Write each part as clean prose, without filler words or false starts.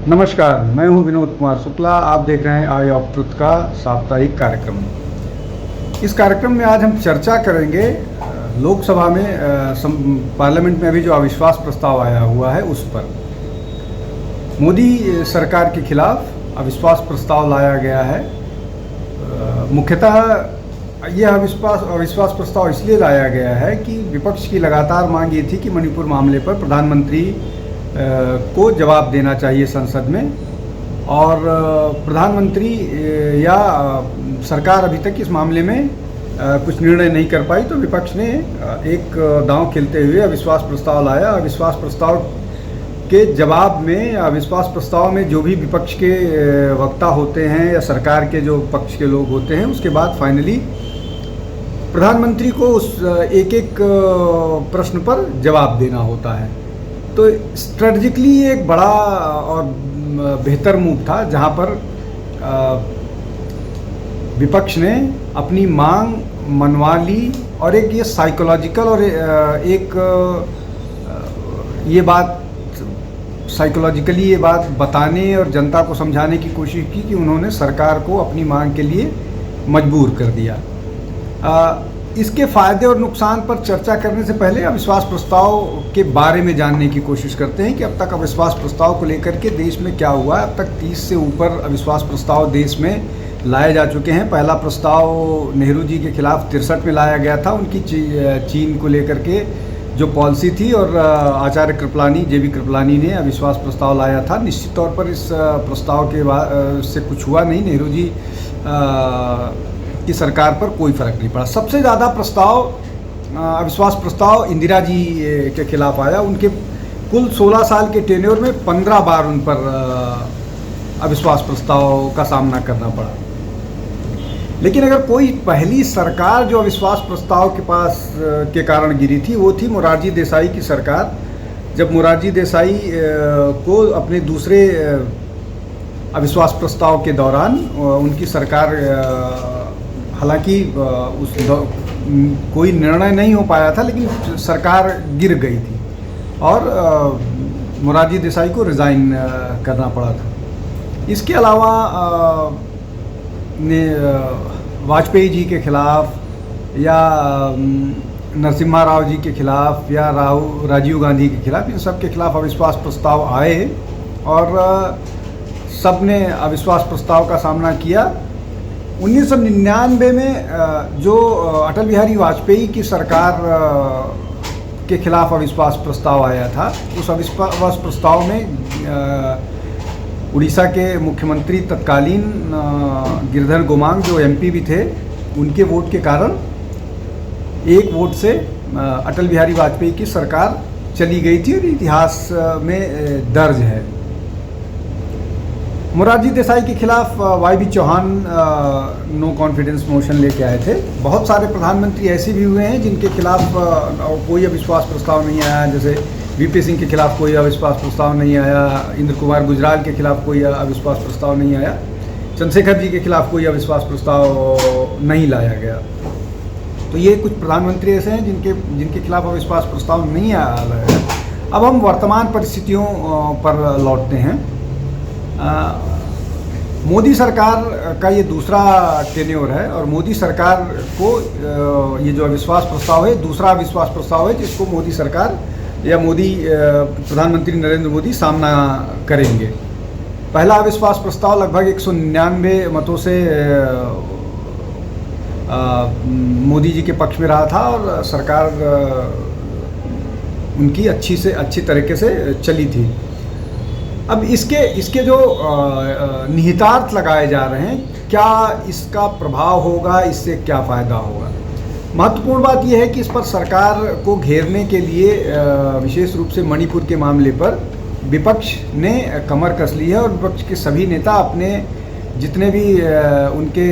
नमस्कार, मैं हूं विनोद कुमार शुक्ला। आप देख रहे हैं आई ऑफ ट्रुथ का साप्ताहिक कार्यक्रम। इस कार्यक्रम में आज हम चर्चा करेंगे लोकसभा में पार्लियामेंट में अभी जो अविश्वास प्रस्ताव आया हुआ है उस पर। मोदी सरकार के खिलाफ अविश्वास प्रस्ताव लाया गया है। मुख्यतः यह अविश्वास प्रस्ताव इसलिए लाया गया है कि विपक्ष की लगातार मांग ये थी कि मणिपुर मामले पर प्रधानमंत्री को जवाब देना चाहिए संसद में, और प्रधानमंत्री या सरकार अभी तक इस मामले में कुछ निर्णय नहीं कर पाई। तो विपक्ष ने एक दांव खेलते हुए अविश्वास प्रस्ताव लाया। अविश्वास प्रस्ताव के जवाब में, अविश्वास प्रस्ताव में जो भी विपक्ष के वक्ता होते हैं या सरकार के जो पक्ष के लोग होते हैं, उसके बाद फाइनली प्रधानमंत्री को उस एक एक प्रश्न पर जवाब देना होता है। तो स्ट्रेटजिकली एक बड़ा और बेहतर मूव था, जहां पर विपक्ष ने अपनी मांग मनवा ली, और एक ये साइकोलॉजिकल और एक ये बात साइकोलॉजिकली ये बात बताने और जनता को समझाने की कोशिश की कि उन्होंने सरकार को अपनी मांग के लिए मजबूर कर दिया। इसके फ़ायदे और नुकसान पर चर्चा करने से पहले अविश्वास प्रस्ताव के बारे में जानने की कोशिश करते हैं कि अब तक अविश्वास प्रस्ताव को लेकर के देश में क्या हुआ है। अब तक 30 से ऊपर अविश्वास प्रस्ताव देश में लाए जा चुके हैं। पहला प्रस्ताव नेहरू जी के खिलाफ 63 में लाया गया था, उनकी चीन को लेकर के जो पॉलिसी थी, और आचार्य कृपलानी, जेबी कृपलानी ने अविश्वास प्रस्ताव लाया था। निश्चित तौर पर इस प्रस्ताव के से कुछ हुआ नहीं, नेहरू जी की सरकार पर कोई फर्क नहीं पड़ा। सबसे ज़्यादा अविश्वास प्रस्ताव इंदिरा जी के खिलाफ आया। उनके कुल 16 साल के टेन्योर में 15 बार उन पर अविश्वास प्रस्ताव का सामना करना पड़ा। लेकिन अगर कोई पहली सरकार जो अविश्वास प्रस्ताव के कारण गिरी थी, वो थी मोरारजी देसाई की सरकार। जब मोरारजी देसाई को अपने दूसरे अविश्वास प्रस्ताव के दौरान उनकी सरकार, हालांकि कोई निर्णय नहीं हो पाया था, लेकिन सरकार गिर गई थी और मोरारजी देसाई को रिज़ाइन करना पड़ा था। इसके अलावा वाजपेयी जी के खिलाफ, या नरसिम्हा राव जी के खिलाफ, या राजीव गांधी के खिलाफ, इन सब के खिलाफ अविश्वास प्रस्ताव आए, और सब ने अविश्वास प्रस्ताव का सामना किया। 1999 में जो अटल बिहारी वाजपेयी की सरकार के खिलाफ अविश्वास प्रस्ताव आया था, उस अविश्वास प्रस्ताव में उड़ीसा के मुख्यमंत्री तत्कालीन गिरधर गोमांग, जो एमपी भी थे, उनके वोट के कारण एक वोट से अटल बिहारी वाजपेयी की सरकार चली गई थी, और इतिहास में दर्ज है। मोरारजी देसाई के खिलाफ Y Chavan no confidence motion लेके आए थे। बहुत सारे प्रधानमंत्री ऐसे भी हुए हैं जिनके खिलाफ कोई अविश्वास प्रस्ताव नहीं आया, जैसे वीपी सिंह के खिलाफ कोई अविश्वास प्रस्ताव नहीं आया, इंद्र कुमार गुजराल के खिलाफ कोई अविश्वास प्रस्ताव नहीं आया, चंद्रशेखर जी के खिलाफ कोई अविश्वास प्रस्ताव नहीं लाया गया। तो ये कुछ प्रधानमंत्री ऐसे हैं जिनके खिलाफ अविश्वास प्रस्ताव नहीं आया है। अब हम वर्तमान परिस्थितियों पर लौटते हैं। मोदी सरकार का ये दूसरा टेन्योर है, और मोदी सरकार को ये जो अविश्वास प्रस्ताव है, दूसरा अविश्वास प्रस्ताव है जिसको मोदी सरकार या प्रधानमंत्री नरेंद्र मोदी सामना करेंगे। पहला अविश्वास प्रस्ताव लगभग 199 मतों से मोदी जी के पक्ष में रहा था, और सरकार उनकी अच्छी तरीके से चली थी। अब इसके जो निहितार्थ लगाए जा रहे हैं, क्या इसका प्रभाव होगा, इससे क्या फ़ायदा होगा। महत्वपूर्ण बात यह है कि इस पर सरकार को घेरने के लिए विशेष रूप से मणिपुर के मामले पर विपक्ष ने कमर कस ली है, और विपक्ष के सभी नेता अपने जितने भी उनके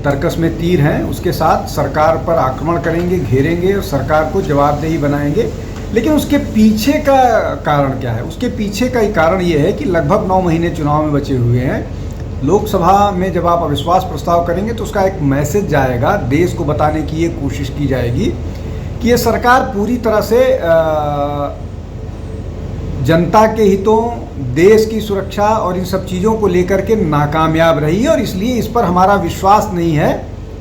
तर्कस में तीर हैं, उसके साथ सरकार पर आक्रमण करेंगे, घेरेंगे, और सरकार को जवाबदेही बनाएंगे। लेकिन उसके पीछे का कारण क्या है? उसके पीछे का कारण ये है कि लगभग 9 महीने चुनाव में बचे हुए हैं। लोकसभा में जब आप अविश्वास प्रस्ताव करेंगे तो उसका एक मैसेज जाएगा, देश को बताने की ये कोशिश की जाएगी कि ये सरकार पूरी तरह से जनता के हितों, देश की सुरक्षा और इन सब चीज़ों को लेकर के नाकामयाब रही है और इसलिए इस पर हमारा विश्वास नहीं है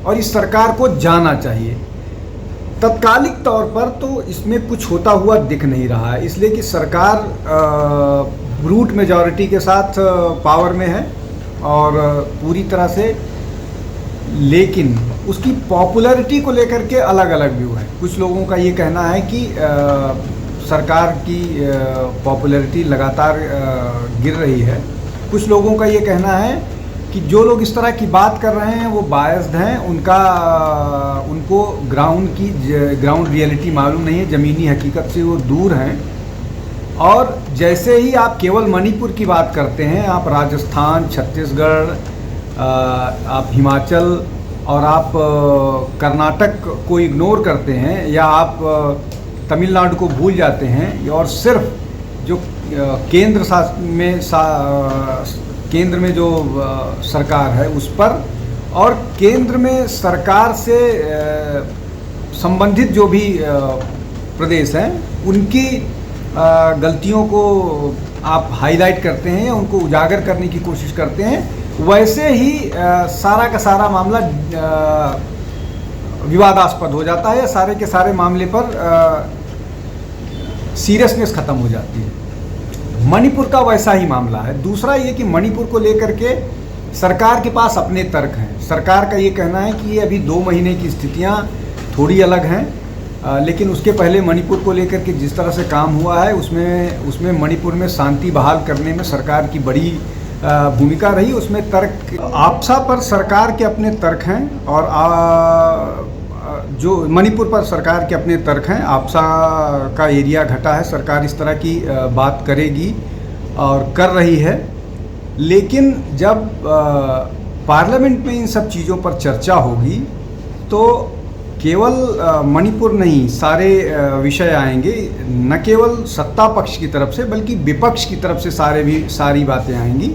और इस सरकार को जाना चाहिए। तत्कालिक तौर पर तो इसमें कुछ होता हुआ दिख नहीं रहा है, इसलिए कि सरकार ब्रूट मेजॉरिटी के साथ पावर में है और पूरी तरह से, लेकिन उसकी पॉपुलैरिटी को लेकर के अलग अलग व्यू है। कुछ लोगों का ये कहना है कि सरकार की पॉपुलैरिटी लगातार गिर रही है। कुछ लोगों का ये कहना है कि जो लोग इस तरह की बात कर रहे हैं वो बायस्ड हैं, उनको ग्राउंड रियलिटी मालूम नहीं है, ज़मीनी हकीकत से वो दूर हैं। और जैसे ही आप केवल मणिपुर की बात करते हैं, आप राजस्थान, छत्तीसगढ़, आप हिमाचल और आप कर्नाटक को इग्नोर करते हैं या आप तमिलनाडु को भूल जाते हैं और सिर्फ जो केंद्र में जो सरकार है उस पर और केंद्र में सरकार से संबंधित जो भी प्रदेश हैं उनकी गलतियों को आप हाईलाइट करते हैं, उनको उजागर करने की कोशिश करते हैं, वैसे ही सारा का सारा मामला विवादास्पद हो जाता है या सारे के सारे मामले पर सीरियसनेस ख़त्म हो जाती है। मणिपुर का वैसा ही मामला है। दूसरा ये कि मणिपुर को लेकर के सरकार के पास अपने तर्क हैं। सरकार का ये कहना है कि ये अभी 2 महीने की स्थितियाँ थोड़ी अलग हैं, लेकिन उसके पहले मणिपुर को लेकर के जिस तरह से काम हुआ है उसमें मणिपुर में शांति बहाल करने में सरकार की बड़ी भूमिका रही। उसमें तर्क आपसा पर सरकार के अपने तर्क हैं और जो मणिपुर पर सरकार के अपने तर्क हैं। आपसा का एरिया घटा है, सरकार इस तरह की बात करेगी और कर रही है, लेकिन जब पार्लियामेंट में इन सब चीज़ों पर चर्चा होगी तो केवल मणिपुर नहीं, सारे विषय आएंगे, न केवल सत्ता पक्ष की तरफ से बल्कि विपक्ष की तरफ से सारी बातें आएंगी।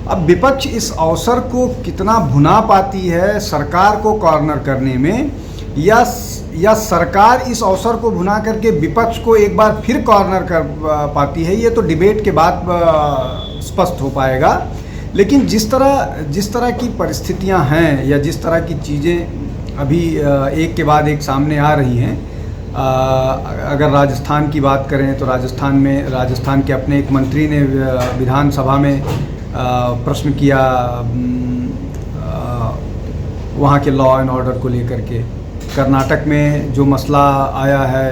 अब विपक्ष इस अवसर को कितना भुना पाती है सरकार को कॉर्नर करने में, या सरकार इस अवसर को भुना करके विपक्ष को एक बार फिर कॉर्नर कर पाती है, ये तो डिबेट के बाद स्पष्ट हो पाएगा। लेकिन जिस तरह की परिस्थितियां हैं या जिस तरह की चीज़ें अभी एक के बाद एक सामने आ रही हैं, अगर राजस्थान की बात करें तो राजस्थान के अपने एक मंत्री ने विधानसभा में प्रश्न किया वहाँ के लॉ एंड ऑर्डर को लेकर के। कर्नाटक में जो मसला आया है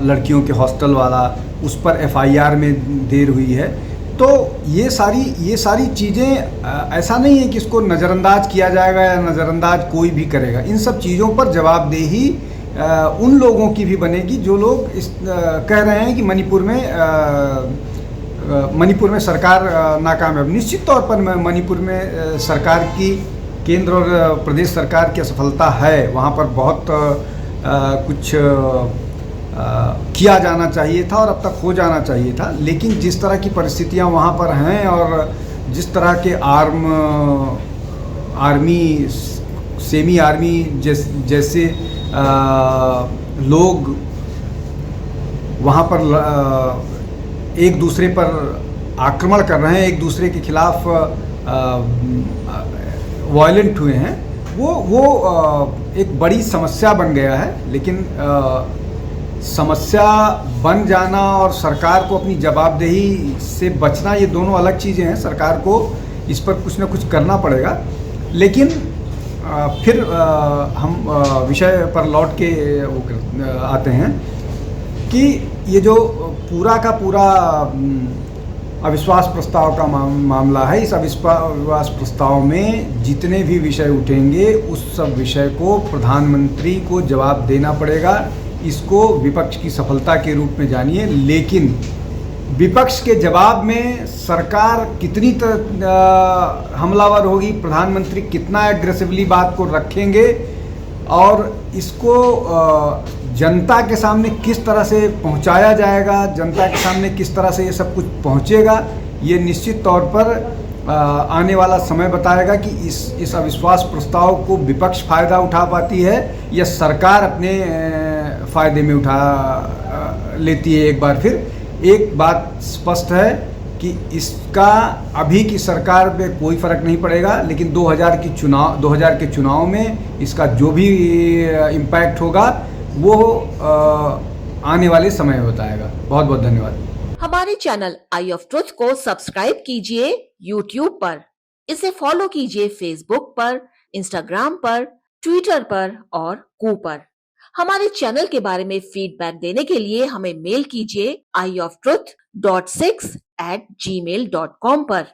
लड़कियों के हॉस्टल वाला, उस पर एफआईआर में देर हुई है। तो ये सारी चीज़ें ऐसा नहीं है कि इसको नज़रअंदाज किया जाएगा या नज़रअंदाज कोई भी करेगा। इन सब चीज़ों पर जवाबदेही उन लोगों की भी बनेगी जो लोग कह रहे हैं कि मणिपुर में सरकार नाकामयाब। निश्चित तौर पर मणिपुर में सरकार की, केंद्र और प्रदेश सरकार की असफलता है। वहाँ पर बहुत कुछ किया जाना चाहिए था और अब तक हो जाना चाहिए था, लेकिन जिस तरह की परिस्थितियाँ वहाँ पर हैं और जिस तरह के आर्मी, सेमी आर्मी जैसे लोग वहाँ पर एक दूसरे पर आक्रमण कर रहे हैं, एक दूसरे के खिलाफ वायलेंट हुए हैं, वो एक बड़ी समस्या बन गया है। लेकिन समस्या बन जाना और सरकार को अपनी जवाबदेही से बचना, ये दोनों अलग चीज़ें हैं। सरकार को इस पर कुछ ना कुछ करना पड़ेगा। लेकिन फिर हम विषय पर लौट के आते हैं कि ये जो पूरा का पूरा अविश्वास प्रस्ताव का मामला है, इस अविश्वास प्रस्ताव में जितने भी विषय उठेंगे उस सब विषय को प्रधानमंत्री को जवाब देना पड़ेगा। इसको विपक्ष की सफलता के रूप में जानिए, लेकिन विपक्ष के जवाब में सरकार कितनी हमलावर होगी, प्रधानमंत्री कितना एग्रेसिवली बात को रखेंगे और इसको जनता के सामने किस तरह से पहुंचाया जाएगा, जनता के सामने किस तरह से ये सब कुछ पहुंचेगा, ये निश्चित तौर पर आने वाला समय बताएगा कि इस अविश्वास प्रस्ताव को विपक्ष फ़ायदा उठा पाती है या सरकार अपने फ़ायदे में उठा लेती है एक बार फिर। एक बात स्पष्ट है कि इसका अभी की सरकार पे कोई फ़र्क नहीं पड़ेगा, लेकिन 2000 के चुनाव में इसका जो भी इम्पैक्ट होगा वो आने वाले समय में बताएगा। बहुत बहुत धन्यवाद। हमारे चैनल आई ऑफ ट्रुथ को सब्सक्राइब कीजिए यूट्यूब पर, इसे फॉलो कीजिए फेसबुक पर, इंस्टाग्राम पर, ट्विटर पर और कू पर। हमारे चैनल के बारे में फीडबैक देने के लिए हमें मेल कीजिए ioftruth.6@gmail.com पर।